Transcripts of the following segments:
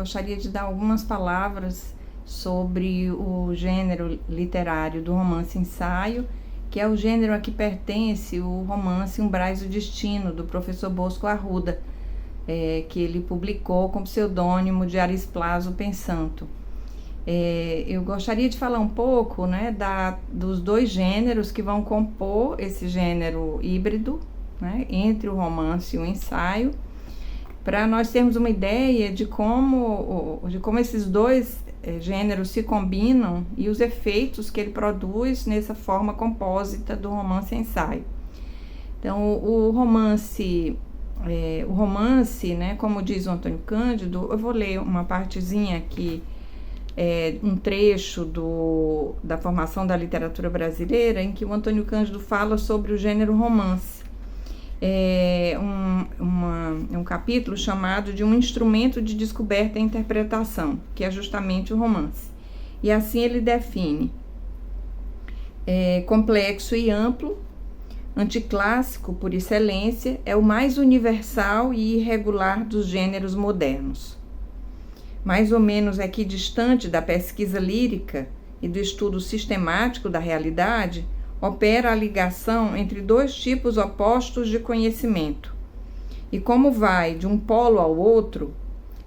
gostaria de dar algumas palavras sobre o gênero literário do romance-ensaio, que é o gênero a que pertence o romance Umbrais do Destino, do professor Bosco Arruda, que ele publicou com o pseudônimo de Arisplaso Pensanto. Eu gostaria de falar um pouco, né, dos dois gêneros que vão compor esse gênero híbrido, né, entre o romance e o ensaio, para nós termos uma ideia de como esses dois gêneros se combinam e os efeitos que ele produz nessa forma compósita do romance-ensaio. Então, o romance, né, como diz o Antônio Cândido, eu vou ler uma partezinha aqui, um trecho da formação da literatura brasileira, em que o Antônio Cândido fala sobre o gênero romance. Um capítulo chamado de um instrumento de descoberta e interpretação, que é justamente o romance. E assim ele define: complexo e amplo, anticlássico por excelência, é o mais universal e irregular dos gêneros modernos. Mais ou menos equidistante da pesquisa lírica e do estudo sistemático da realidade, opera a ligação entre dois tipos opostos de conhecimento. E como vai de um polo ao outro,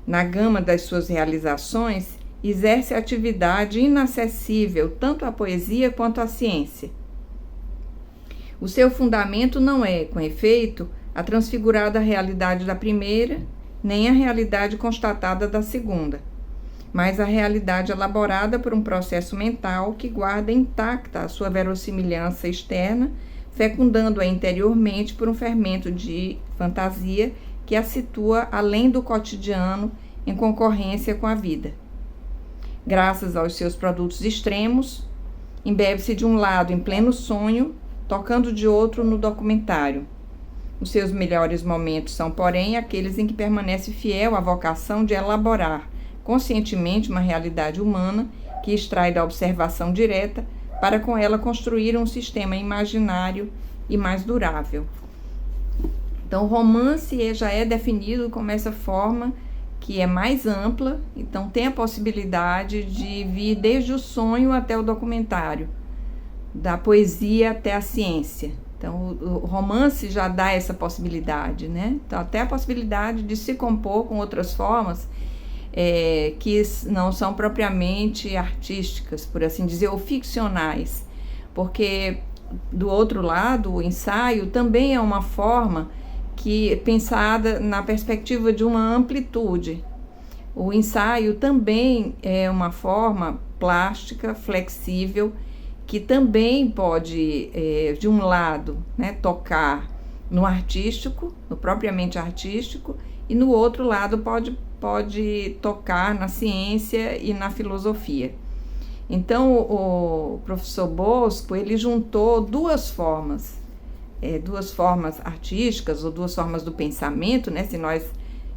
na gama das suas realizações, exerce atividade inacessível tanto à poesia quanto à ciência. O seu fundamento não é, com efeito, a transfigurada realidade da primeira, nem a realidade constatada da segunda, mas a realidade elaborada por um processo mental que guarda intacta a sua verossimilhança externa, fecundando-a interiormente por um fermento de fantasia que a situa além do cotidiano em concorrência com a vida. Graças aos seus produtos extremos, embebe-se de um lado em pleno sonho, tocando de outro no documentário. Os seus melhores momentos são, porém, aqueles em que permanece fiel à vocação de elaborar conscientemente uma realidade humana que extrai da observação direta para com ela construir um sistema imaginário e mais durável. Então, o romance já é definido como essa forma que é mais ampla, então tem a possibilidade de vir desde o sonho até o documentário, da poesia até a ciência. Então, o romance já dá essa possibilidade, né? Então, até a possibilidade de se compor com outras formas que não são propriamente artísticas, por assim dizer, ou ficcionais, porque do outro lado, o ensaio também é uma forma que pensada na perspectiva de uma amplitude. O ensaio também é uma forma plástica, flexível, que também pode, de um lado, né, tocar no artístico, no propriamente artístico, e no outro lado pode tocar na ciência e na filosofia. Então, o professor Bosco, ele juntou duas formas artísticas, ou duas formas do pensamento, né? Se nós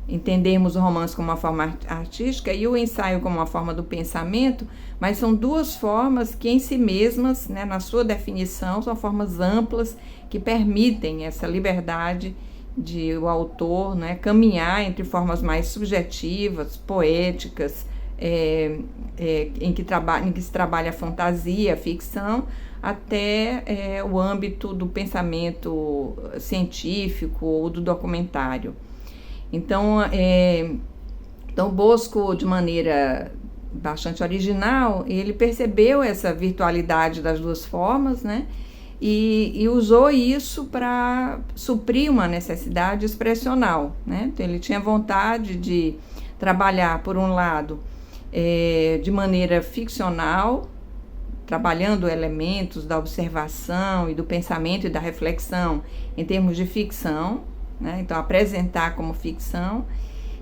entendemos o romance como uma forma artística e o ensaio como uma forma do pensamento, mas são duas formas que em si mesmas, né, na sua definição, são formas amplas que permitem essa liberdade de o autor, né, caminhar entre formas mais subjetivas, poéticas, em que se trabalha a fantasia, a ficção, até o âmbito do pensamento científico ou do documentário. Então, Bosco, de maneira bastante original, ele percebeu essa virtualidade das duas formas, né? E usou isso para suprir uma necessidade expressional, né? Então, ele tinha vontade de trabalhar, por um lado, de maneira ficcional, trabalhando elementos da observação e do pensamento e da reflexão em termos de ficção, né? Então, apresentar como ficção,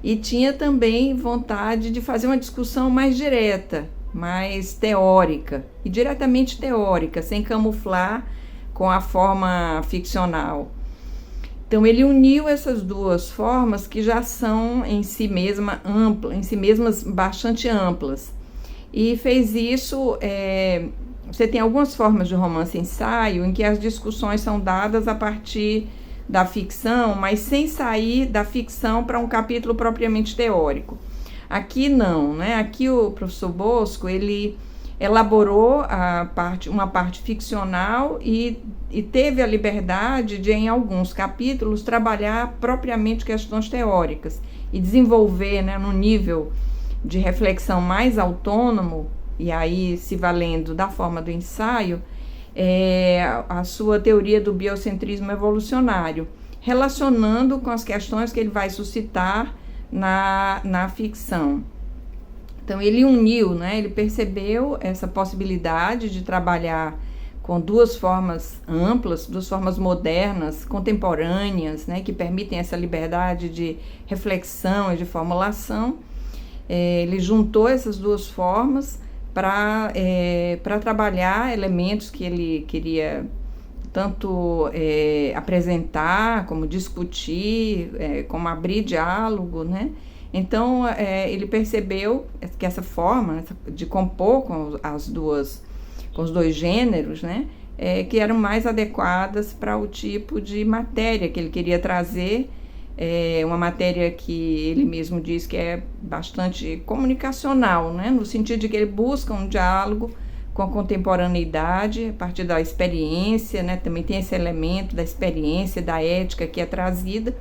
e tinha também vontade de fazer uma discussão mais direta, mais teórica, e diretamente teórica, sem camuflar com a forma ficcional. Então, ele uniu essas duas formas que já são em si mesmas bastante amplas, e fez isso. Você tem algumas formas de romance-ensaio em que as discussões são dadas a partir da ficção, mas sem sair da ficção para um capítulo propriamente teórico. Aqui não, né? Aqui o professor Bosco, ele elaborou uma parte ficcional e teve a liberdade de, em alguns capítulos, trabalhar propriamente questões teóricas e desenvolver, né, num nível de reflexão mais autônomo, e aí se valendo da forma do ensaio, a sua teoria do biocentrismo evolucionário, relacionando com as questões que ele vai suscitar na ficção. Então ele uniu, né, ele percebeu essa possibilidade de trabalhar com duas formas amplas, duas formas modernas, contemporâneas, né, que permitem essa liberdade de reflexão e de formulação. Ele juntou essas duas formas para trabalhar elementos que ele queria tanto apresentar, como discutir, como abrir diálogo, né? Então, ele percebeu que essa forma de compor com os dois gêneros, né, que eram mais adequadas para o tipo de matéria que ele queria trazer, uma matéria que ele mesmo diz que é bastante comunicacional, né, no sentido de que ele busca um diálogo com a contemporaneidade, a partir da experiência, né, também tem esse elemento da experiência, da ética que é trazida,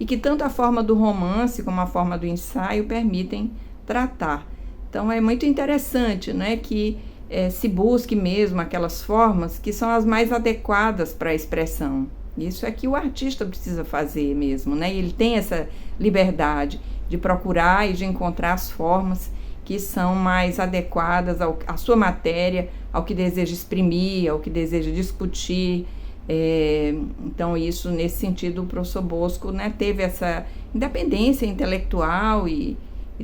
e que tanto a forma do romance como a forma do ensaio permitem tratar. Então é muito interessante, né, que se busque mesmo aquelas formas que são as mais adequadas para a expressão. Isso é que o artista precisa fazer mesmo, né? E ele tem essa liberdade de procurar e de encontrar as formas que são mais adequadas à sua matéria, ao que deseja exprimir, ao que deseja discutir. Então isso, nesse sentido, o professor Bosco, né, teve essa independência intelectual e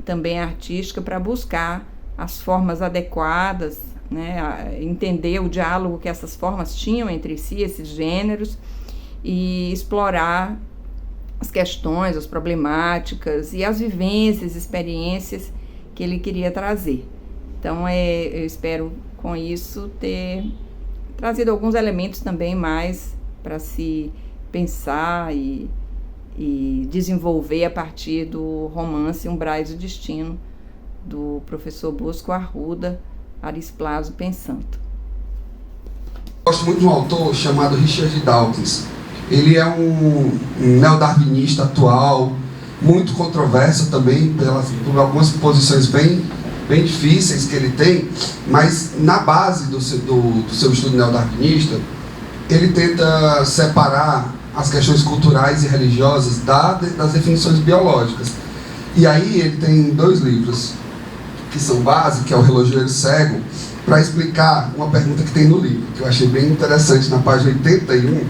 também artística para buscar as formas adequadas, né, entender o diálogo que essas formas tinham entre si, esses gêneros, e explorar as questões, as problemáticas e as vivências, experiências que ele queria trazer. Então eu espero com isso ter trazido alguns elementos também mais para se pensar e desenvolver a partir do romance Umbrais do Destino, do professor Bosco Arruda, Arisplaso Pensando. Gosto muito de um autor chamado Richard Dawkins. Ele é um neodarwinista atual, muito controverso também por algumas posições bem difíceis que ele tem, mas na base do seu estudo neodarwinista, ele tenta separar as questões culturais e religiosas das definições biológicas. E aí ele tem 2 livros que são base, que é o Relojoeiro Cego, para explicar uma pergunta que tem no livro, que eu achei bem interessante. Na página 81,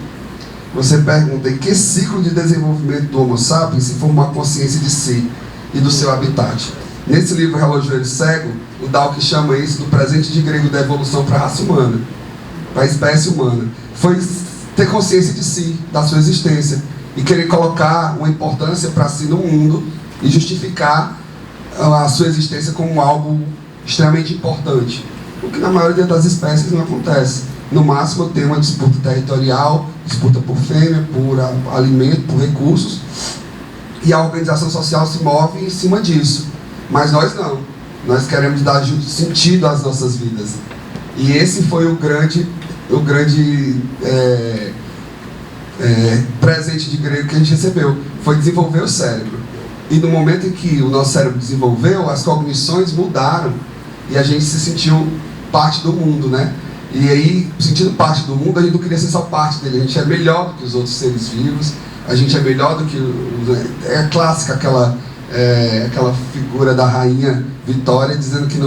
você pergunta em que ciclo de desenvolvimento do Homo sapiens se formou a consciência de si e do seu habitat. Nesse livro Relojoeiro Cego, o Dawkins chama isso do presente de grego da evolução para a raça humana, para a espécie humana. Foi ter consciência de si, da sua existência, e querer colocar uma importância para si no mundo e justificar a sua existência como algo extremamente importante, o que na maioria das espécies não acontece. No máximo tem uma disputa territorial, disputa por fêmea, por alimento, por recursos, e a organização social se move em cima disso. Mas nós não. Nós queremos dar sentido às nossas vidas. E esse foi o grande presente de grego que a gente recebeu. Foi desenvolver o cérebro. E no momento em que o nosso cérebro desenvolveu, as cognições mudaram e a gente se sentiu parte do mundo, né? E aí, sentindo parte do mundo, a gente não queria ser só parte dele. A gente é melhor do que os outros seres vivos. A gente é melhor do que... É clássica aquela figura da rainha Vitória dizendo que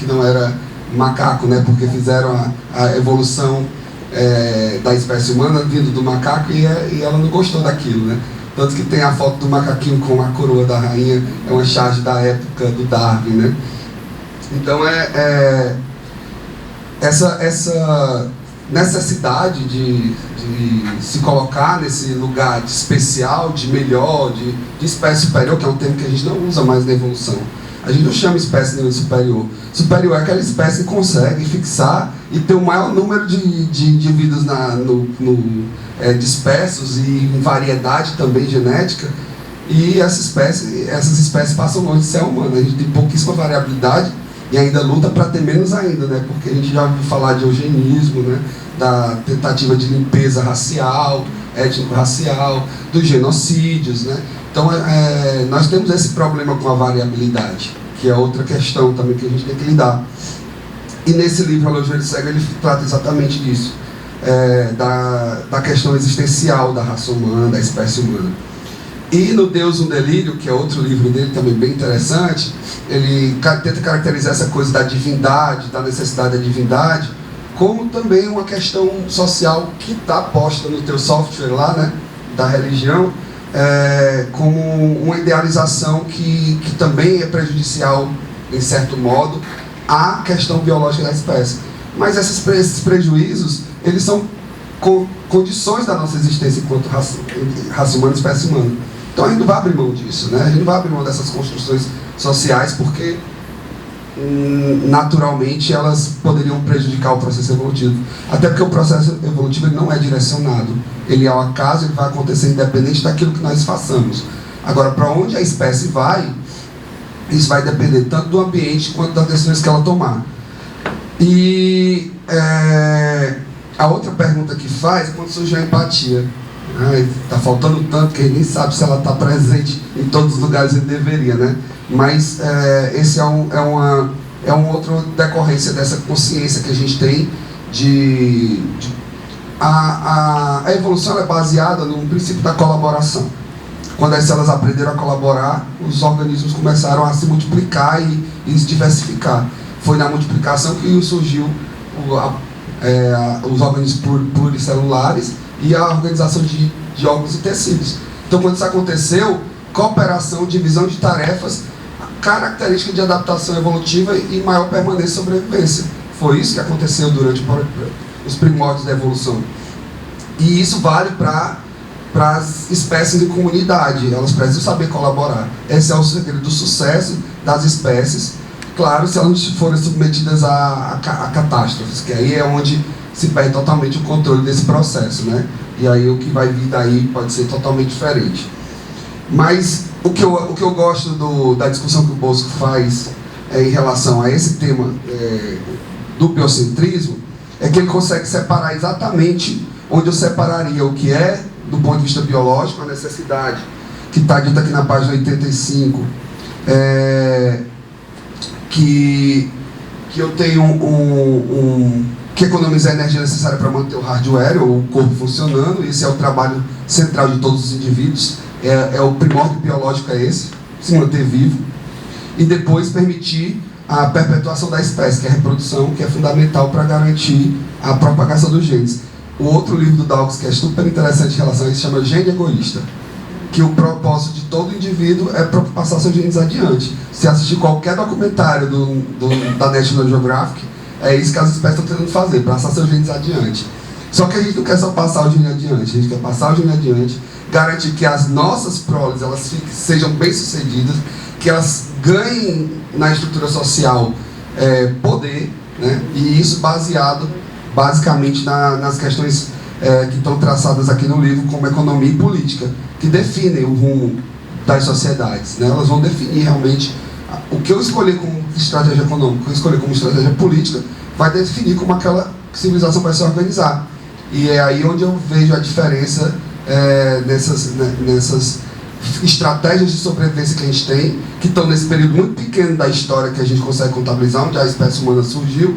não era macaco, né? Porque fizeram a evolução da espécie humana vindo do macaco e ela não gostou daquilo, né? Tanto que tem a foto do macaquinho com a coroa da rainha, é uma charge da época do Darwin, né? Então essa necessidade de se colocar nesse lugar de especial, de melhor, de espécie superior, que é um termo que a gente não usa mais na evolução. A gente não chama espécie nenhuma de superior. Superior é aquela espécie que consegue fixar e ter o maior número de indivíduos dispersos e em variedade também genética, e essas espécies passam longe de ser humana. A gente tem pouquíssima variabilidade e ainda luta para ter menos ainda, né? Porque a gente já ouviu falar de eugenismo, né? Da tentativa de limpeza racial, étnico-racial, dos genocídios, né? Então, nós temos esse problema com a variabilidade, que é outra questão também que a gente tem que lidar. E nesse livro, A Joelho Cego, ele trata exatamente disso, da questão existencial da raça humana, da espécie humana. E no Deus um Delírio, que é outro livro dele também bem interessante, ele tenta caracterizar essa coisa da divindade, da necessidade da divindade, como também uma questão social que está posta no teu software lá, né, da religião, como uma idealização que também é prejudicial, em certo modo, à questão biológica da espécie. Mas esses prejuízos, eles são condições da nossa existência enquanto raça humana e espécie humana. Então a gente não vai abrir mão disso, né? A gente não vai abrir mão dessas construções sociais porque naturalmente elas poderiam prejudicar o processo evolutivo. Até porque o processo evolutivo ele não é direcionado. Ele é ao acaso, ele vai acontecer independente daquilo que nós façamos. Agora, para onde a espécie vai, isso vai depender tanto do ambiente quanto das decisões que ela tomar. E a outra pergunta que faz é quando surge a empatia. Está faltando tanto que a gente nem sabe se ela está presente em todos os lugares onde deveria, né? Mas esse é uma outra decorrência dessa consciência que a gente tem a evolução é baseada no princípio da colaboração. Quando as células aprenderam a colaborar, os organismos começaram a se multiplicar e se diversificar. Foi na multiplicação que surgiu os organismos pluricelulares e a organização de órgãos e tecidos. Então, quando isso aconteceu, cooperação, divisão de tarefas, característica de adaptação evolutiva e maior permanência e sobrevivência. Foi isso que aconteceu durante os primórdios da evolução. E isso vale para as espécies em comunidade. Elas precisam saber colaborar. Esse é o segredo do sucesso das espécies. Claro, se elas não forem submetidas a catástrofes, que aí é onde se perde totalmente o controle desse processo, né? E aí o que vai vir daí pode ser totalmente diferente. Mas o que eu gosto da discussão que o Bosco faz em relação a esse tema do biocentrismo é que ele consegue separar exatamente onde eu separaria o que é, do ponto de vista biológico, a necessidade, que está dita aqui na página 85, que eu tenho que economizar a energia necessária para manter o hardware, ou o corpo funcionando. Esse é o trabalho central de todos os indivíduos, o primórdio biológico é esse, se manter vivo, e depois permitir a perpetuação da espécie, que é a reprodução, que é fundamental para garantir a propagação dos genes. O outro livro do Dawkins, que é super interessante em relação a isso, chama Gene Egoísta, que o propósito de todo indivíduo é passar seus genes adiante. Se assistir qualquer documentário da National Geographic, é isso que as espécies estão tentando fazer, passar seus genes adiante. Só que a gente não quer só passar o gene adiante, a gente quer passar o gene adiante, garantir que as nossas proles sejam bem-sucedidas, que elas ganhem na estrutura social poder, né? E isso baseado basicamente nas questões que estão traçadas aqui no livro como economia e política, que definem o rumo das sociedades, né? Elas vão definir realmente o que eu escolher como estratégia econômica, o que eu escolher como estratégia política, vai definir como aquela civilização vai se organizar. E é aí onde eu vejo a diferença nessas estratégias de sobrevivência que a gente tem, que estão nesse período muito pequeno da história que a gente consegue contabilizar, onde a espécie humana surgiu.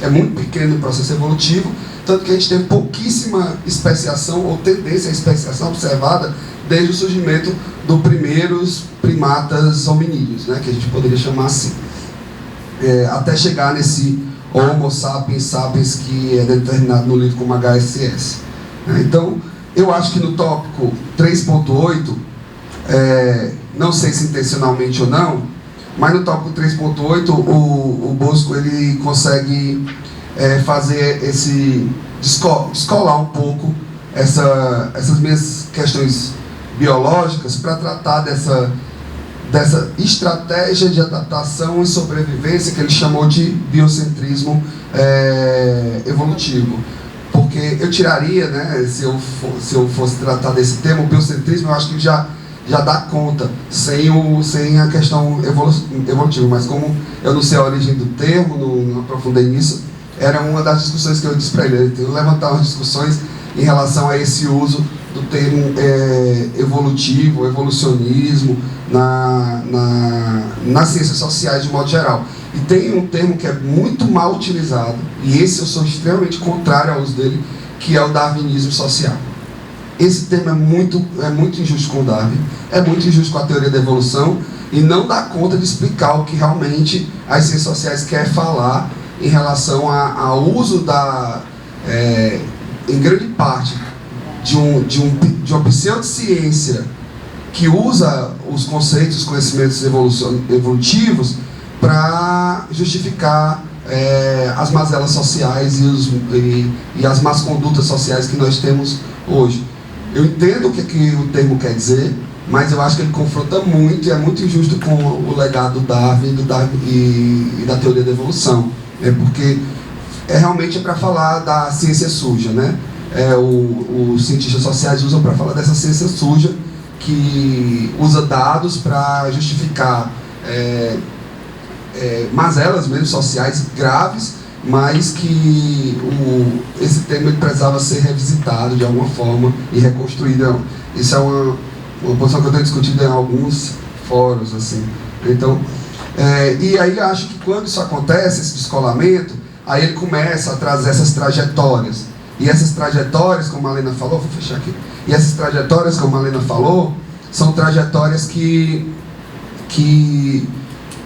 É muito pequeno o processo evolutivo, tanto que a gente tem pouquíssima especiação ou tendência à especiação observada desde o surgimento dos primeiros primatas hominídeos, né, que a gente poderia chamar assim, até chegar nesse Homo sapiens sapiens que é determinado no livro como HSS. Então, eu acho que no tópico 3.8, não sei se intencionalmente ou não, mas no tópico 3.8 o Bosco ele consegue fazer descolar um pouco essas minhas questões biológicas para tratar dessa estratégia de adaptação e sobrevivência que ele chamou de biocentrismo evolutivo. Porque eu tiraria, né, se eu fosse tratar desse tema, o biocentrismo, eu acho que já já dá conta, sem a questão evolutiva. Mas como eu não sei a origem do termo, não aprofundei nisso, era uma das discussões que eu disse para ele. Eu levantar umas discussões em relação a esse uso do termo evolutivo, evolucionismo, nas ciências sociais de modo geral. E tem um termo que é muito mal utilizado, e esse eu sou extremamente contrário ao uso dele, que é o darwinismo social. Esse termo é muito injusto com o Darwin, é muito injusto com a teoria da evolução, e não dá conta de explicar o que realmente as ciências sociais querem falar em relação ao uso em grande parte, de uma pseudociência que usa os conceitos, os conhecimentos evolutivos para justificar as mazelas sociais e as más condutas sociais que nós temos hoje. Eu entendo o que o termo quer dizer, mas eu acho que ele confronta muito e é muito injusto com o legado do Darwin e da teoria da evolução, porque realmente é para falar da ciência suja, né? Os cientistas sociais usam para falar dessa ciência suja que usa dados para justificar mazelas mesmo sociais graves, mas que esse tema ele precisava ser revisitado de alguma forma e reconstruído. Isso é uma posição que eu tenho discutido em alguns fóruns, assim. Então, e aí eu acho que quando isso acontece, esse descolamento, aí ele começa a trazer essas trajetórias. E essas trajetórias, como a Lena falou, vou fechar aqui. E essas trajetórias, como a Lena falou, são trajetórias que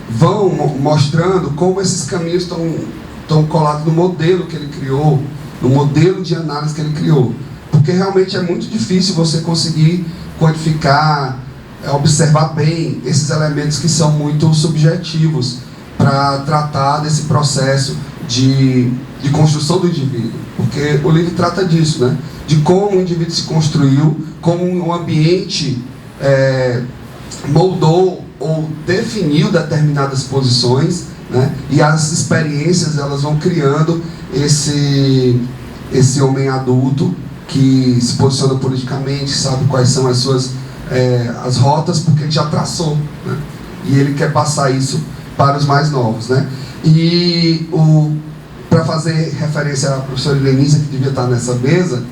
vão mostrando como esses caminhos estão colados no modelo que ele criou, no modelo de análise que ele criou. Porque realmente é muito difícil você conseguir quantificar, observar bem esses elementos que são muito subjetivos para tratar desse processo de construção do indivíduo. Porque o livro trata disso, né? De como o indivíduo se construiu, como um ambiente moldou ou definiu determinadas posições, né? E as experiências elas vão criando esse homem adulto que se posiciona politicamente, sabe quais são as suas as rotas, porque ele já traçou, né? E ele quer passar isso para os mais novos, né? E para fazer referência à professora Helenisa, que devia estar nessa mesa,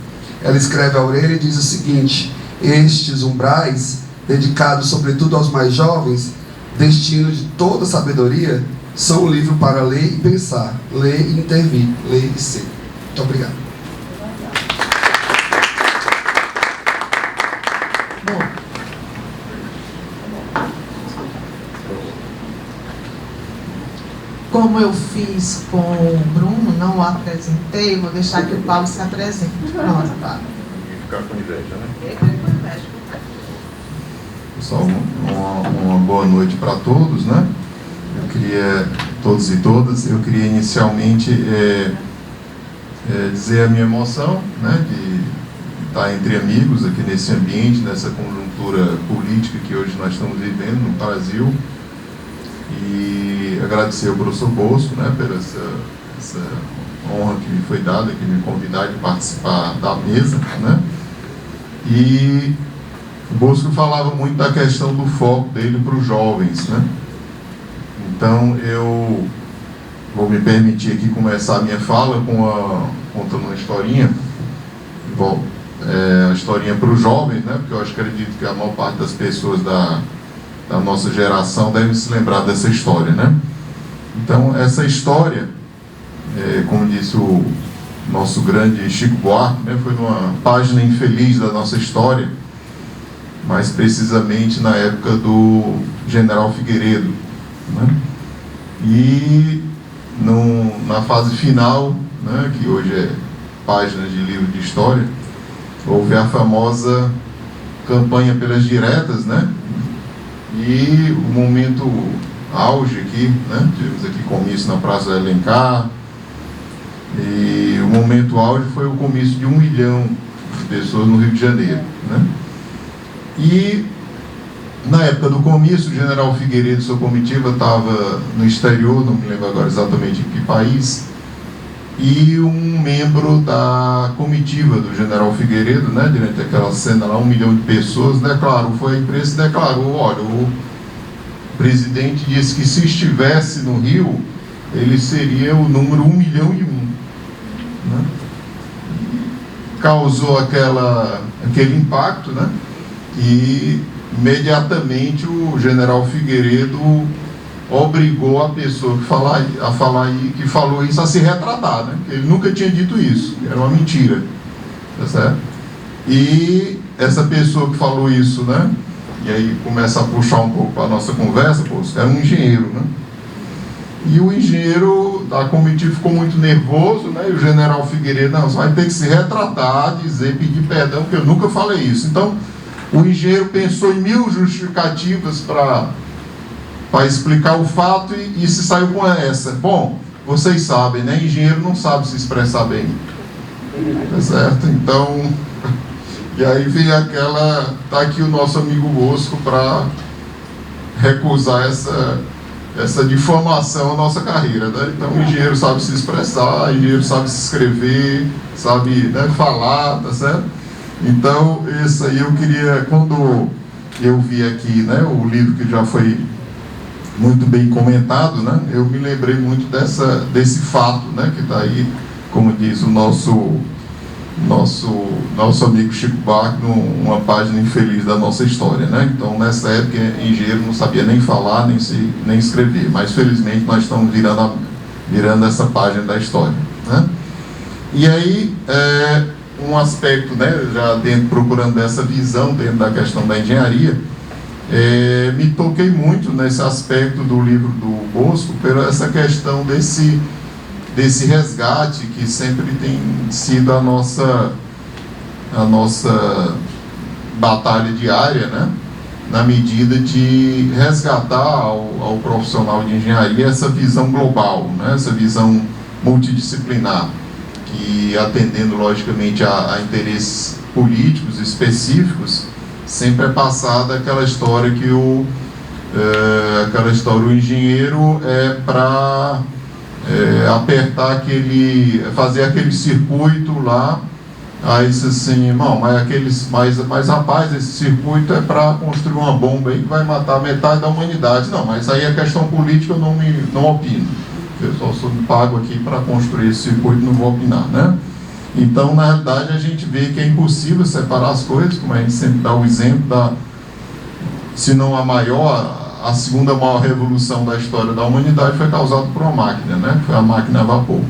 ela escreve a orelha e diz o seguinte: estes umbrais, dedicados sobretudo aos mais jovens, destino de toda sabedoria, são um livro para ler e pensar, ler e intervir, ler e ser. Muito obrigado. Como eu fiz com o Bruno, não o apresentei, vou deixar que o Paulo se apresente. Pronto, Paulo. Ficar com inveja, né? Pessoal, uma boa noite para todos, né? Eu queria, todos e todas, eu queria inicialmente dizer a minha emoção, né? De estar entre amigos aqui nesse ambiente, nessa conjuntura política que hoje nós estamos vivendo no Brasil. E agradecer ao professor Bosco, né, por essa honra que me foi dada, que me convidar de participar da mesa, né? E o Bosco falava muito da questão do foco dele para os jovens, né? Então eu vou me permitir aqui começar a minha fala contando uma historinha, a historinha para os jovens, né? Porque eu acredito que a maior parte das pessoas da nossa geração deve se lembrar dessa história, né? Então, essa história, como disse o nosso grande Chico Buarque, né, foi numa página infeliz da nossa história, mais precisamente na época do General Figueiredo, né? E na fase final, né, que hoje é página de livro de história, houve a famosa campanha pelas diretas, né? E o momento auge aqui, né? Tivemos aqui comício na Praça Alencar, e o momento auge foi o comício de 1 milhão de pessoas no Rio de Janeiro, né? E na época do comício, o General Figueiredo e sua comitiva estava no exterior, não me lembro agora exatamente em que país, e um membro da comitiva do general Figueiredo, né, durante aquela cena lá, 1 milhão de pessoas, declarou, foi a imprensa e declarou, olha, o presidente disse que se estivesse no Rio, ele seria o número 1.000.001, né? Causou aquele impacto, né? E imediatamente o general Figueiredo obrigou a pessoa que falou isso a se retratar, né? Ele nunca tinha dito isso, era uma mentira, tá certo? E essa pessoa que falou isso, né? E aí começa a puxar um pouco a nossa conversa, pô, era um engenheiro, né? E o engenheiro da comitiva ficou muito nervoso, né? E o general Figueiredo, não, você vai ter que se retratar, pedir perdão, porque eu nunca falei isso. Então, o engenheiro pensou em 1000 justificativas para explicar o fato e se saiu com essa. Bom, vocês sabem, né? Engenheiro não sabe se expressar bem. Tá certo? Então, e aí vem tá aqui o nosso amigo Bosco para recusar essa difamação à nossa carreira, né? Então, o engenheiro sabe se expressar, o engenheiro sabe se escrever, sabe, né, falar, tá certo? Então, isso aí eu queria, quando eu vi aqui, né, o livro que já foi muito bem comentado, né, eu me lembrei muito desse fato, né, que está aí, como diz o nosso amigo Chico Buarque, numa página infeliz da nossa história, né? Então, nessa época, engenheiro não sabia nem falar, nem escrever, mas felizmente nós estamos virando essa página da história, né? E aí, um aspecto, né, já procurando essa visão dentro da questão da engenharia, me toquei muito nesse aspecto do livro do Bosco, pela essa questão desse resgate que sempre tem sido a nossa batalha diária, né? Na medida de resgatar ao profissional de engenharia essa visão global, né? Essa visão multidisciplinar, que atendendo logicamente a interesses políticos específicos, sempre é passada aquela história que o engenheiro é para apertar fazer aquele circuito lá, aí disse assim, irmão, mas rapaz, esse circuito é para construir uma bomba aí que vai matar metade da humanidade. Não, mas aí a questão política eu não opino, eu só sou pago aqui para construir esse circuito, não vou opinar, né? Então, na realidade, a gente vê que é impossível separar as coisas, como a gente sempre dá o exemplo se não a segunda maior revolução da história da humanidade foi causada por uma máquina, né? Foi a máquina a vapor,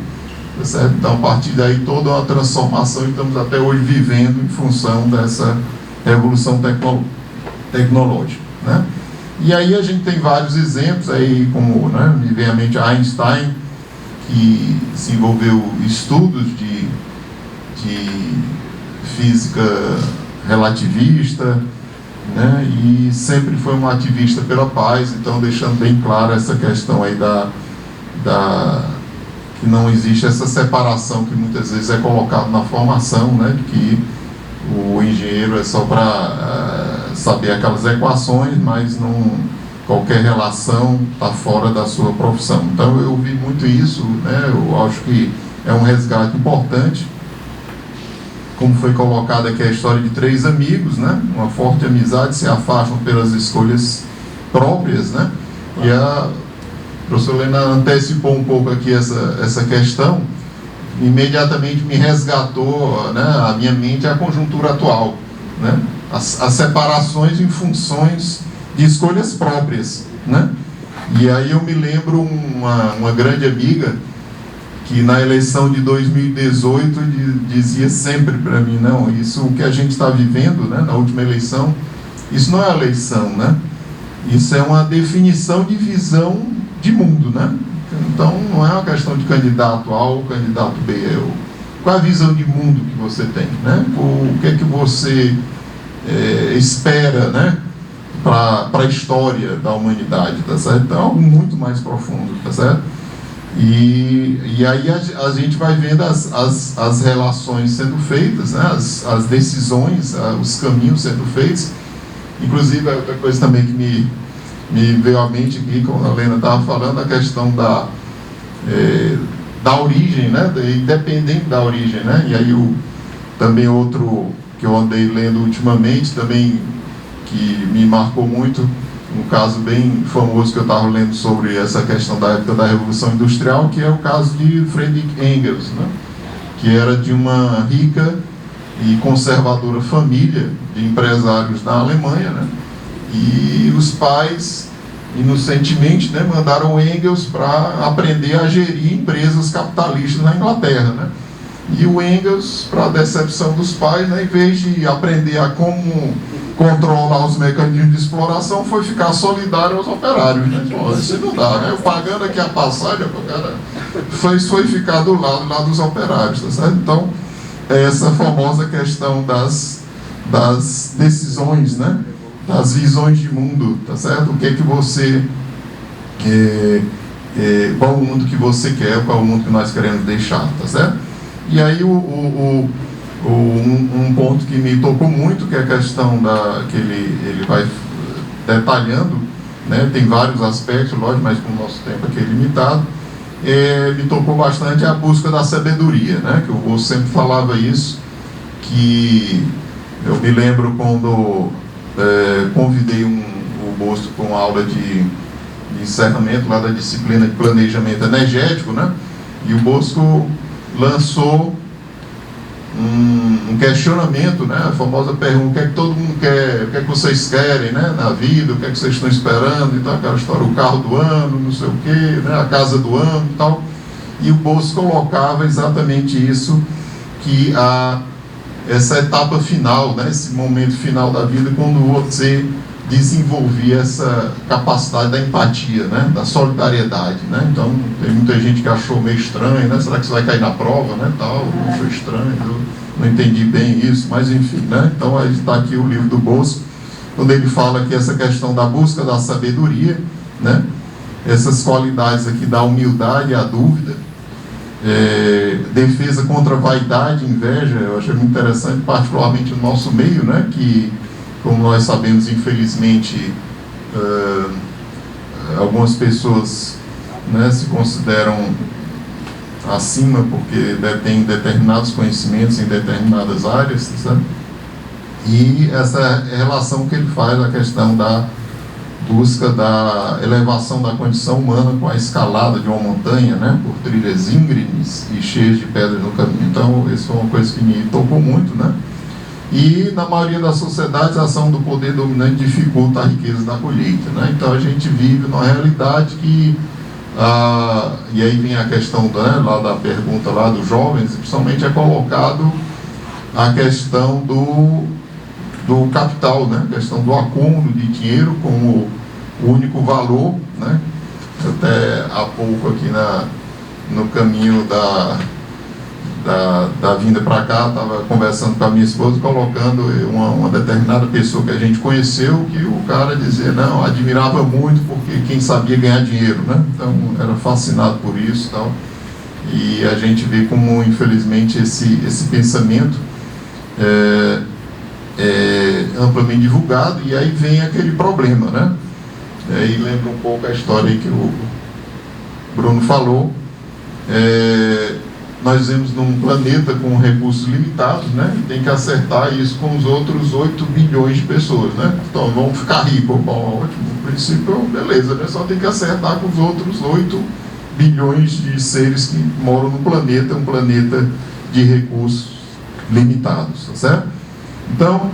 tá certo? Então, a partir daí, toda uma transformação, e estamos até hoje vivendo em função dessa revolução tecnológica, né? E aí a gente tem vários exemplos, aí, como, né, me vem à mente Einstein, que desenvolveu estudos de física relativista, né, e sempre foi um ativista pela paz, então deixando bem clara essa questão aí que não existe essa separação que muitas vezes é colocada na formação, né, de que o engenheiro é só para saber aquelas equações, mas qualquer relação está fora da sua profissão. Então eu vi muito isso, né, eu acho que é um resgate importante. Como foi colocado aqui a história de 3 amigos, né? Uma forte amizade, se afastam pelas escolhas próprias, né? E a professora Helena antecipou um pouco aqui essa questão, imediatamente me resgatou, né, a minha mente a conjuntura atual, né? As separações em funções de escolhas próprias, né? E aí eu me lembro uma grande amiga que na eleição de 2018 dizia sempre para mim, não, isso que a gente está vivendo, né, na última eleição, isso não é eleição, né? Isso é uma definição de visão de mundo, né? Então não é uma questão de candidato A ou candidato B, qual é a visão de mundo que você tem, né? O que é que você espera, né, para a história da humanidade, tá certo? Então é algo muito mais profundo, tá certo? E aí a gente vai vendo as relações sendo feitas, né? As decisões, os caminhos sendo feitos. Inclusive, outra coisa também que me veio à mente aqui, como a Helena estava falando, a questão da da origem, né? Independente da origem, né? E aí também outro que eu andei lendo ultimamente, também que me marcou muito, um caso bem famoso que eu estava lendo sobre essa questão da época da Revolução Industrial, que é o caso de Friedrich Engels, né? Que era de uma rica e conservadora família de empresários na Alemanha, né? E os pais, inocentemente, né, mandaram Engels para aprender a gerir empresas capitalistas na Inglaterra, né? E o Engels, para a decepção dos pais, né, em vez de aprender a como controlar os mecanismos de exploração, foi ficar solidário aos operários, né? Pô, isso não dá, né? Eu pagando aqui a passagem, o cara foi ficar do lado lá dos operários, tá certo? Então, é essa famosa questão das decisões, né? Das visões de mundo, tá certo? O que é que você qual o mundo que você quer, qual o mundo que nós queremos deixar, tá certo? E aí um ponto que me tocou muito, que é a questão que ele vai detalhando, né? Tem vários aspectos, lógico, mas com o nosso tempo aqui é limitado. Me tocou bastante a busca da sabedoria, né? Que o Bosco sempre falava isso, que eu me lembro quando convidei o Bosco para uma aula de encerramento lá da disciplina de planejamento energético, né? E o Bosco lançou um questionamento, né? A famosa pergunta: o que é que todo mundo quer, o que é que vocês querem, né, na vida, o que é que vocês estão esperando, então aquela história, o carro do ano, não sei o quê, né, a casa do ano e tal. E o Bosco colocava exatamente isso, que essa etapa final, né, esse momento final da vida, quando você desenvolvia essa capacidade da empatia, né, da solidariedade, né? Então tem muita gente que achou meio estranho, né? Será que você vai cair na prova, né? Tal, foi estranho, eu não entendi bem isso, mas enfim, né? Então aí está aqui o livro do Bosco, quando ele fala que essa questão da busca da sabedoria, né? Essas qualidades aqui da humildade e a dúvida, defesa contra a vaidade e inveja, eu achei muito interessante, particularmente no nosso meio, né? Que, como nós sabemos, infelizmente, algumas pessoas, né, se consideram acima porque detêm determinados conhecimentos em determinadas áreas, sabe? E essa relação que ele faz, a questão da busca da elevação da condição humana com a escalada de uma montanha, né, por trilhas íngremes e cheias de pedras no caminho. Então, isso foi uma coisa que me tocou muito, né? E na maioria das sociedades a ação do poder dominante dificulta a riqueza da colheita, né? Então a gente vive numa realidade que e aí vem a questão, né, lá da pergunta lá dos jovens, principalmente é colocado a questão do capital, né? A questão do acúmulo de dinheiro como o único valor, né? Até há pouco aqui no caminho da vinda para cá, estava conversando com a minha esposa, colocando uma determinada pessoa que a gente conheceu, que o cara dizia, não, admirava muito porque quem sabia ganhar dinheiro, né? Então era fascinado por isso e tal. E a gente vê como, infelizmente, esse pensamento é amplamente divulgado, e aí vem aquele problema, né? E lembra um pouco a história aí que o Bruno falou. Nós vivemos num planeta com recursos limitados, né? E tem que acertar isso com os outros 8 bilhões de pessoas, né? Então vamos ficar ricos, bom, ótimo, no princípio, beleza, né? Só tem que acertar com os outros 8 bilhões de seres que moram no planeta, um planeta de recursos limitados, tá certo? Então,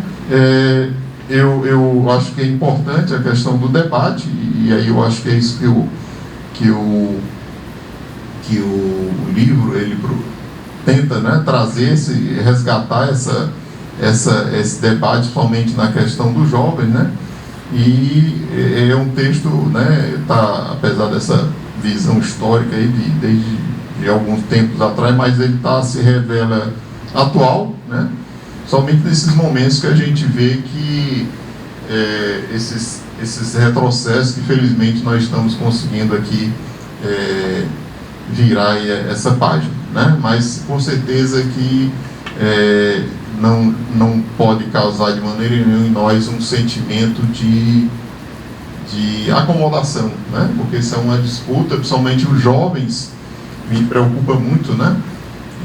eu acho que é importante a questão do debate, e aí eu acho que é isso que o livro ele tenta, né, trazer, resgatar esse debate somente na questão dos jovens, né? E é um texto, né, apesar dessa visão histórica aí desde alguns tempos atrás, mas ele se revela atual, né? Somente nesses momentos que a gente vê que esses retrocessos que felizmente nós estamos conseguindo aqui virar essa página, né? Mas com certeza que não pode causar de maneira nenhuma em nós um sentimento de acomodação, né? Porque isso é uma disputa, principalmente os jovens me preocupa muito, né?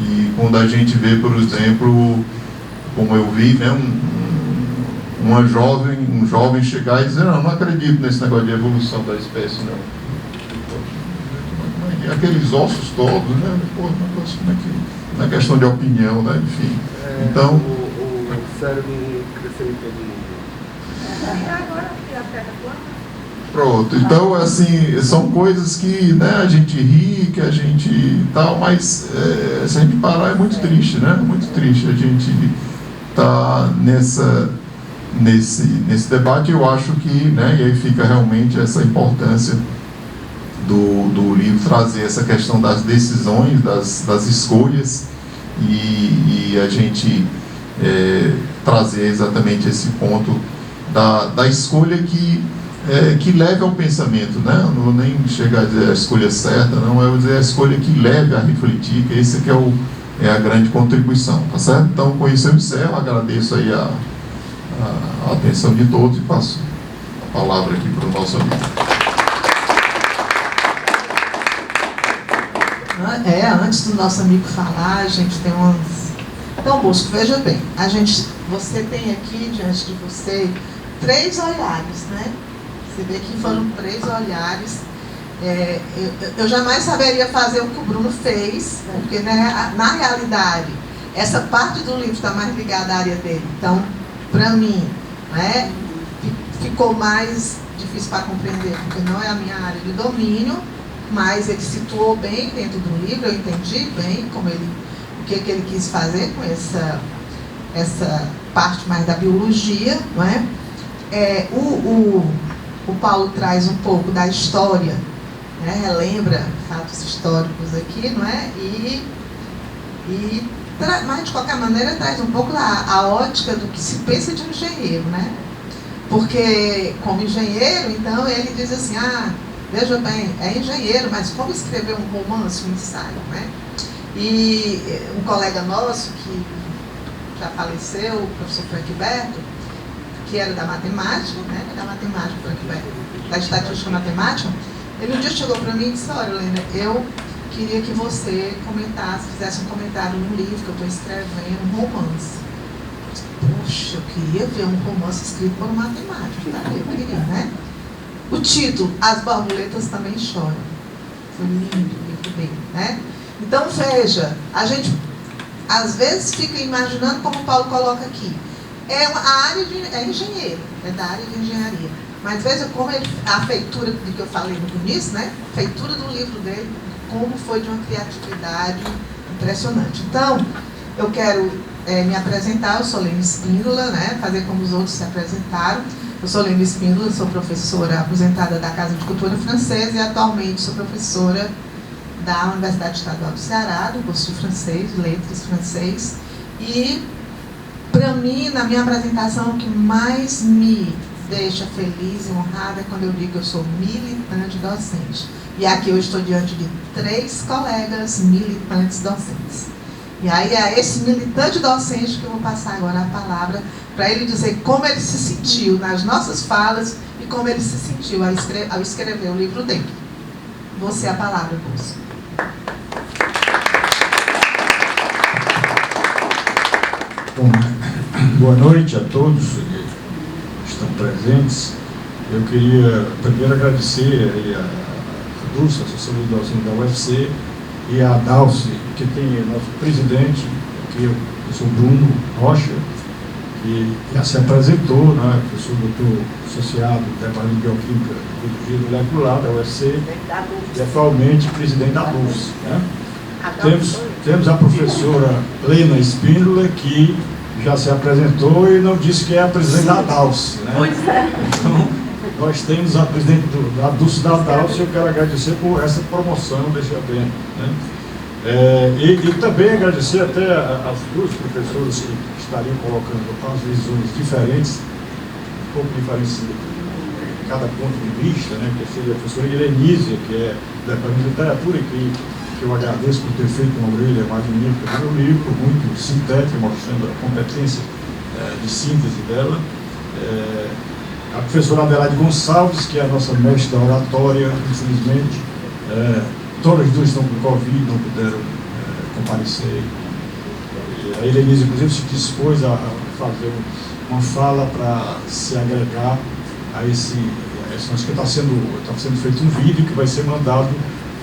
E quando a gente vê, por exemplo, como eu vi, né, um jovem chegar e dizer, não acredito nesse negócio de evolução da espécie, não. E aqueles ossos todos, né? Pô, negócio, como é que... Não é questão de opinião, né? Enfim. Então... O cérebro cresceu todo. Agora, a terra plana. Pronto, então assim, são coisas que, né, a gente ri, que a gente tal, mas se a gente parar é muito triste, né? Muito triste a gente tá nesse debate. Eu acho que, né, e aí fica realmente essa importância do livro trazer essa questão das decisões, das escolhas e a gente trazer exatamente esse ponto da escolha que leve ao pensamento, né? Não vou nem chegar a dizer a escolha certa, não, é dizer a escolha que leve a refletir, que esse que é a grande contribuição, tá certo? Então, com isso eu encerro, agradeço aí a atenção de todos e passo a palavra aqui para o nosso amigo. Antes do nosso amigo falar, a gente tem umas... Então, Bosco, veja bem, você tem aqui diante de você 3 olhares, né? Você vê que foram 3 olhares. Eu jamais saberia fazer o que o Bruno fez, né? Porque na realidade, essa parte do livro está mais ligada à área dele. Então, para mim, né, ficou mais difícil para compreender, porque não é a minha área de domínio, mas ele situou bem dentro do livro, eu entendi bem o que ele quis fazer com essa parte mais da biologia, não é? O Paulo traz um pouco da história, né? Relembra fatos históricos aqui, não é? Mas de qualquer maneira traz um pouco a ótica do que se pensa de um engenheiro, né? Porque como engenheiro, então ele diz assim, veja bem, é engenheiro, mas como escrever um romance, um ensaio, né? E um colega nosso que já faleceu, o professor Frank Berto, que era da matemática, né? Da matemática, Frank Berto, da estatística matemática, ele um dia chegou para mim e disse, olha, Helena, eu queria que você comentasse, fizesse um comentário num livro que eu estou escrevendo, um romance. Eu disse, poxa, eu queria ver um romance escrito por um matemático, tá? Eu queria, né? O título, As Borboletas Também Choram. Foi lindo o livro dele, né? Então, veja, a gente às vezes fica imaginando como o Paulo coloca aqui. É engenheiro, é da área de engenharia. Mas veja como a feitura de que eu falei no início, né? A feitura do livro dele, como foi de uma criatividade impressionante. Então, eu quero me apresentar, eu sou Lene Espíndola, né? Fazer como os outros se apresentaram. Eu sou Lene Espíndola, sou professora aposentada da Casa de Cultura Francesa e atualmente sou professora da Universidade Estadual do Ceará, do curso de francês, de letras francês. E, para mim, na minha apresentação, o que mais me deixa feliz e honrada é quando eu digo que eu sou militante docente. E aqui eu estou diante de 3 colegas militantes docentes. E aí é esse militante docente que eu vou passar agora a palavra para ele dizer como ele se sentiu nas nossas falas e como ele se sentiu ao escrever o livro dele. Você a palavra, Bolsa. Bom, boa noite a todos que estão presentes. Eu queria primeiro agradecer a Dulce, a Associação de Docentes da UFC, e a Dalce, que tem nosso presidente, que eu sou Bruno Rocha, que já se apresentou, né? Eu sou doutor associado do Departamento de Bioquímica e Biologia Molecular da UFC, e atualmente presidente da Dulce, né? Temos a professora Lena Espíndola, que já se apresentou e não disse que é a presidente da Dalce, né? Pois é. Então, nós temos a presidente da Dulce da Dalce e eu quero agradecer por essa promoção desse evento, né? E também agradecer até as 2 professoras que estariam colocando as visões diferentes, um pouco diferentes em cada ponto de vista, né? Que seja a professora Irenísia, que é da Departamento de Literatura, que eu agradeço por ter feito uma orelha magnífica no meu livro, muito sintética, mostrando a competência de síntese dela. A professora Adelaide Gonçalves, que é a nossa mestre da oratória, infelizmente, todas as duas estão com Covid, não puderam comparecer. A Helenise, inclusive, se dispôs a fazer uma fala para se agregar a esse que está sendo feito um vídeo que vai ser mandado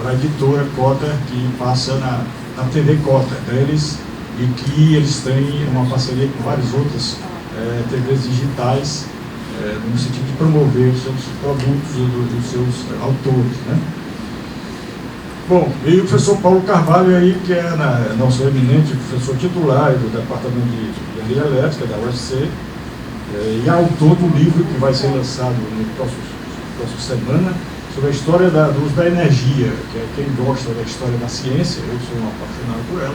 para a editora Cota, que passa na TV Cota deles, e que eles têm uma parceria com várias outras TVs digitais, no sentido de promover os seus produtos dos seus autores, né? Bom, e o professor Paulo Carvalho aí, que é nosso eminente professor titular do Departamento de Engenharia Elétrica da UFC, e autor do livro que vai ser lançado no próxima semana, sobre a história do uso da energia, que é quem gosta da história da ciência, eu sou um apaixonado por ela.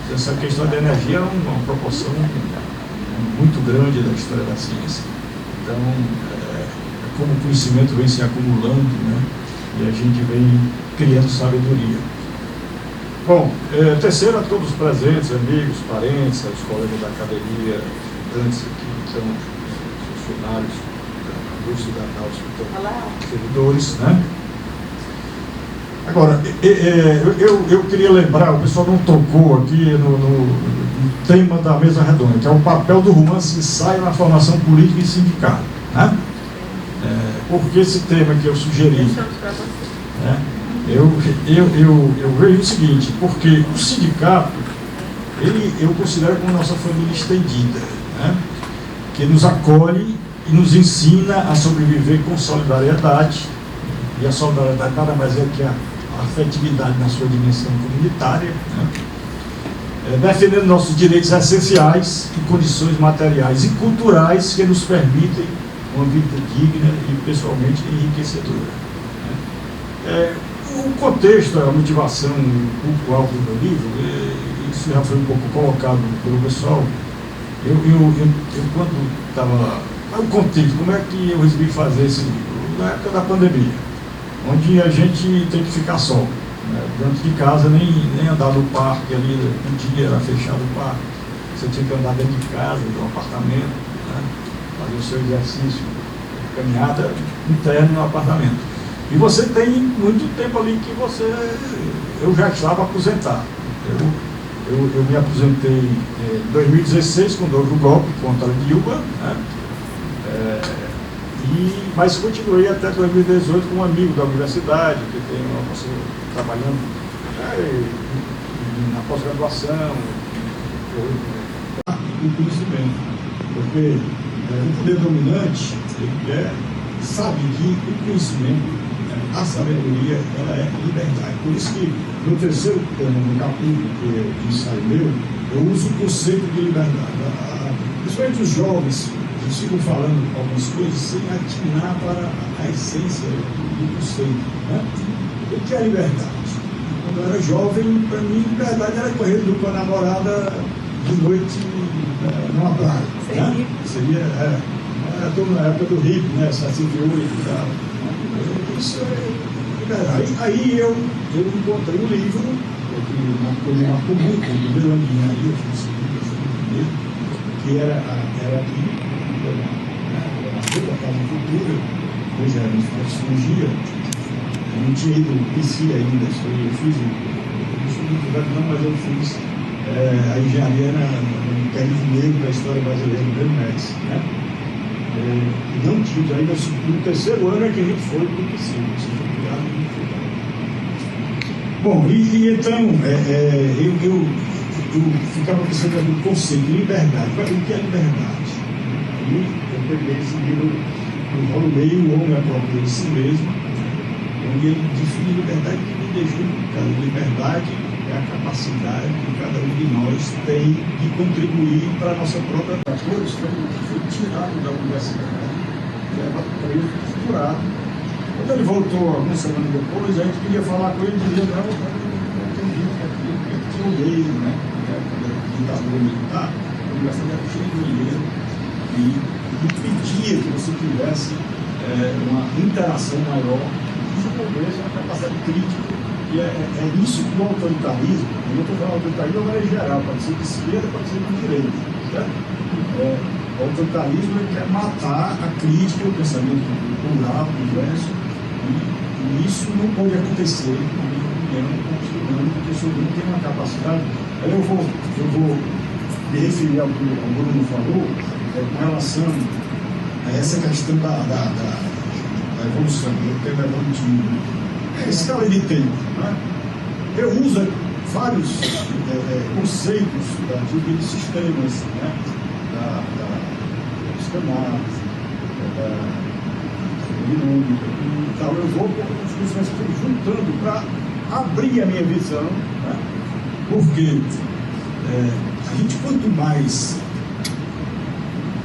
Você sabe que a história da energia é uma proporção muito grande da história da ciência. Então, como o conhecimento vem se acumulando, né, e a gente vem criando sabedoria. Bom, terceiro, a todos os presentes, amigos, parentes, os colegas da academia, estudantes aqui, então, funcionários da indústria da hospital, servidores, né? Agora, eu queria lembrar, o pessoal não tocou aqui no tema da mesa redonda, que é o papel do romance ensaio na formação política e sindical, né? Porque esse tema que eu sugeri, né? Eu vejo o seguinte, porque o sindicato, eu considero como nossa família estendida, né? Que nos acolhe e nos ensina a sobreviver com solidariedade, e a solidariedade nada mais é que a afetividade na sua dimensão comunitária, né? Defendendo nossos direitos essenciais e condições materiais e culturais que nos permitem uma vida digna e pessoalmente enriquecedora, né? O contexto, a motivação, o público-alvo do meu livro, isso já foi um pouco colocado pelo pessoal. Eu quando estava... O contexto, como é que eu resolvi fazer esse livro? Na época da pandemia, onde a gente tem que ficar só, né? Dentro de casa, nem andar no parque ali, um dia era fechado o parque, você tinha que andar dentro de casa, no apartamento, né? Fazer o seu exercício, caminhada interna no apartamento. E você tem muito tempo ali que eu já estava aposentado. Eu me aposentei em 2016, quando houve o golpe contra a Dilma, né? Mas continuei até 2018 com um amigo da universidade, que tem uma pessoa trabalhando na pós-graduação, o conhecimento. Porque o poder dominante, ele sabe que o conhecimento, a sabedoria, ela é liberdade. Por isso que no terceiro capítulo, que é o ensaio meu, eu uso o conceito de liberdade. Principalmente os jovens, eles ficam falando algumas coisas sem atinar para a essência do conceito, né? O que é liberdade? Quando eu era jovem, para mim, liberdade era correr com a namorada de noite numa praia, né? Seria, na época do hippie, né? 68 e tal. Isso é liberdade. Aí eu encontrei um livro que me marcou muito, o primeiro ano de engenharia, eu fiz esse livro, que era aqui, na sua casa cultura, hoje era uma sociologia. Eu não tinha ido no PC ainda, eu fiz, não sou muito ligado não, mas eu fiz a engenharia no período negro da história brasileira, no BMX, né? E não tive, ainda no terceiro ano é que a gente foi para o PC, você foi criado no final. Bom, então, eu ficava pensando no conceito de liberdade. O que é liberdade? Aí eu peguei esse livro do Paulo Meio, O Homem à Procura de Si Mesmo, onde ele define liberdade que me deixou. Liberdade é a capacidade que cada um de nós tem de contribuir para a nossa própria coisa, que foi tirado da universidade, leva preso, torturado. Quando ele voltou algumas semanas depois, a gente queria falar com ele e dizia, não entendi, porque tinha um lei, né? Quando era ditadura militar, a universidade era cheia de dinheiro e impedia que você tivesse uma interação maior, desenvolvesse uma capacidade crítica. E é isso que o autoritarismo, eu não estou falando autoritarismo de maneira geral, pode ser de esquerda, pode ser de direita, certo? O autoritarismo quer matar a crítica, o pensamento plural, diverso, e isso não pode acontecer aprendendo com o estudante, porque o estudante tem uma capacidade. Aí eu vou me referir ao que o Bruno falou, com relação a essa questão da evolução, do tema evolutivo. É escala de tempo, né? Eu uso vários conceitos de sistemas, né? Dos canais, da dinâmica e tal. Eu vou juntando para abrir a minha visão, né? Porque a gente, quanto mais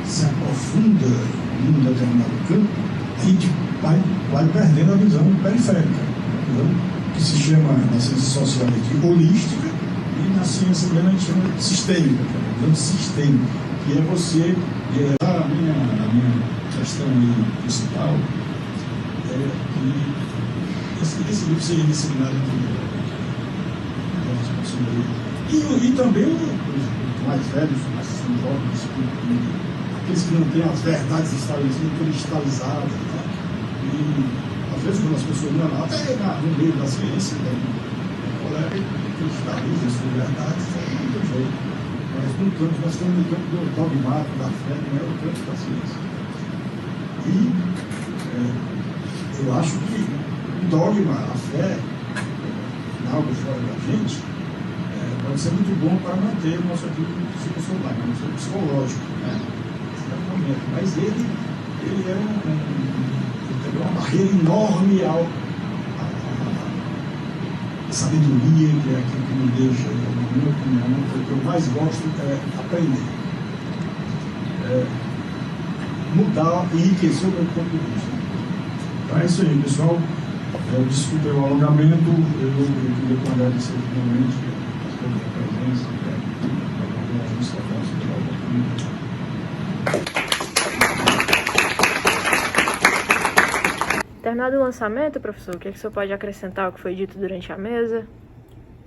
se aprofunda em um determinado campo, a gente vai perdendo a visão periférica, entendeu? Que se chama, na ciência social, de holística, e na ciência plena a gente chama de sistêmica, de sistema, que é você. A minha questão principal é que esse livro seria disciplinado e também os mais velhos, mais jovens, aqueles que não têm as verdades estabelecidas, cristalizadas, né? E às vezes quando as pessoas não, até no meio da ciência, tem um colega que cristaliza as suas verdades, não tem jeito. Nós estamos no campo do dogmático, da fé, não é o campo da ciência. E eu acho que o dogma, a fé, algo fora da gente, pode ser muito bom para manter o nosso equilíbrio psicossocial, o nosso psicológico, né? Mas ele é ele tem uma barreira enorme à sabedoria, que é aquilo que me deixa, na minha opinião, o que eu mais gosto é aprender. Mudar e enriquecer o meu ponto de vista. Então é isso aí, pessoal. Desculpe o alongamento, eu queria agradecer finalmente a presença da música pela oportunidade. Terminado o lançamento, professor, o que o senhor pode acrescentar ao que foi dito durante a mesa?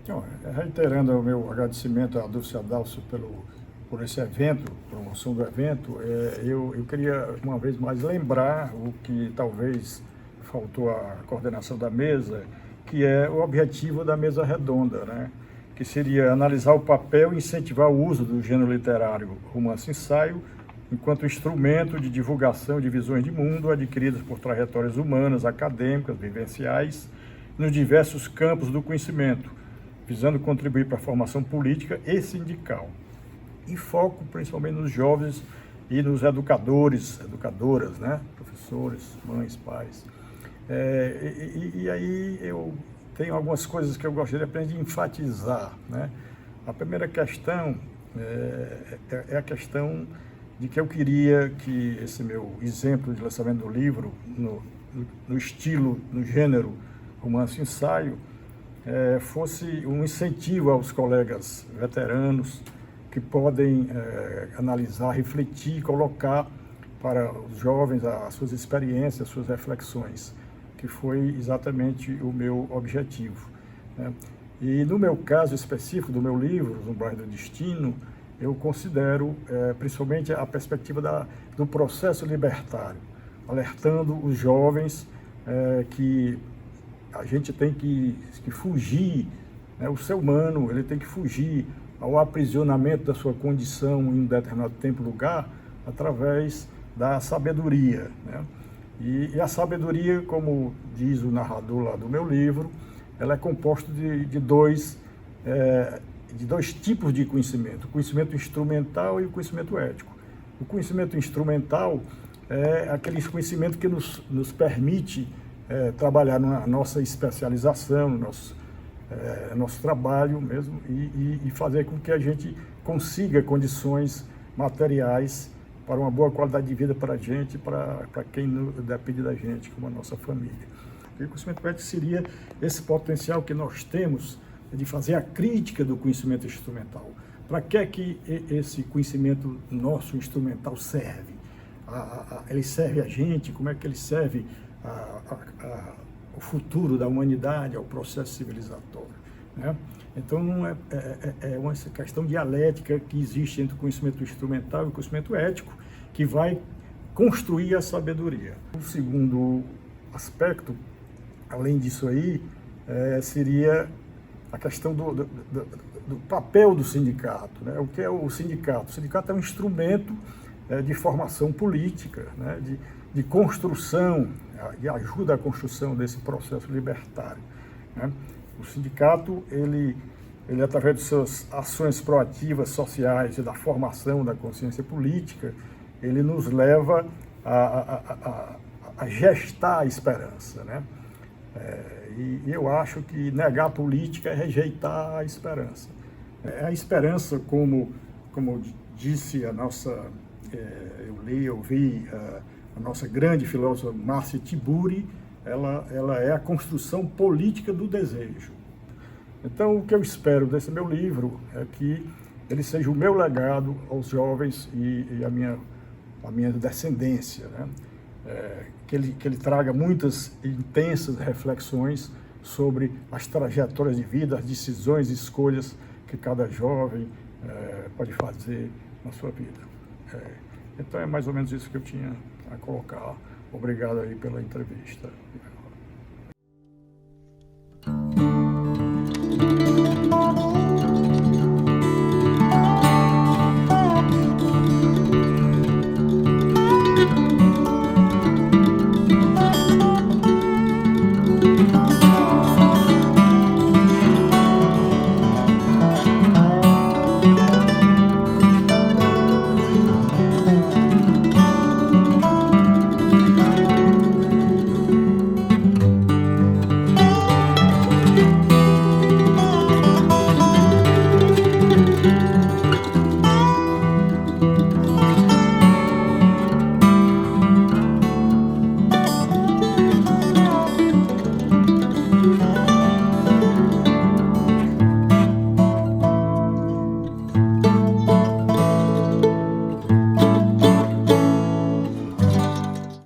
Então, reiterando o meu agradecimento à Dulce Adalso por esse evento, promoção do evento, eu queria uma vez mais lembrar o que talvez faltou à coordenação da mesa, que é o objetivo da mesa redonda, né? Que seria analisar o papel e incentivar o uso do gênero literário romance-ensaio enquanto instrumento de divulgação de visões de mundo adquiridas por trajetórias humanas, acadêmicas, vivenciais, nos diversos campos do conhecimento, visando contribuir para a formação política e sindical. E foco principalmente nos jovens e nos educadores, educadoras, né? Professores, mães, pais. E aí eu tenho algumas coisas que eu gostaria apenas de enfatizar, né? A primeira questão é a questão de que eu queria que esse meu exemplo de lançamento do livro, no estilo, no gênero romance-ensaio, fosse um incentivo aos colegas veteranos que podem analisar, refletir, colocar para os jovens as suas experiências, as suas reflexões, que foi exatamente o meu objetivo, né? E no meu caso específico do meu livro, Os Umbrais do Destino, eu considero principalmente a perspectiva do processo libertário, alertando os jovens que a gente tem que fugir, né? O ser humano ele tem que fugir ao aprisionamento da sua condição em um determinado tempo e lugar através da sabedoria, né? E a sabedoria, como diz o narrador lá do meu livro, ela é composta de dois tipos de conhecimento, o conhecimento instrumental e o conhecimento ético. O conhecimento instrumental é aquele conhecimento que nos permite trabalhar na nossa especialização, no nosso trabalho mesmo, e fazer com que a gente consiga condições materiais para uma boa qualidade de vida para a gente, para quem depende da gente, como a nossa família. E o conhecimento ético seria esse potencial que nós temos de fazer a crítica do conhecimento instrumental. Para que esse conhecimento nosso instrumental serve? Ele serve a gente? Como é que ele serve ao futuro da humanidade, ao processo civilizatório, né? Então, é uma questão dialética que existe entre o conhecimento instrumental e o conhecimento ético, que vai construir a sabedoria. O segundo aspecto, além disso aí, seria a questão do papel do sindicato, né? O que é o sindicato? O sindicato é um instrumento de formação política, né? De construção, de ajuda à construção desse processo libertário, né? O sindicato, ele através de suas ações proativas sociais e da formação da consciência política, ele nos leva a gestar a esperança, né? E eu acho que negar a política é rejeitar a esperança. A esperança, como disse a nossa, eu ouvi a nossa grande filósofa Márcia Tiburi, ela é a construção política do desejo. Então, o que eu espero desse meu livro é que ele seja o meu legado aos jovens e a minha descendência, né? Que ele traga muitas intensas reflexões sobre as trajetórias de vida, as decisões e escolhas que cada jovem pode fazer na sua vida. Então é mais ou menos isso que eu tinha a colocar. Obrigado aí pela entrevista.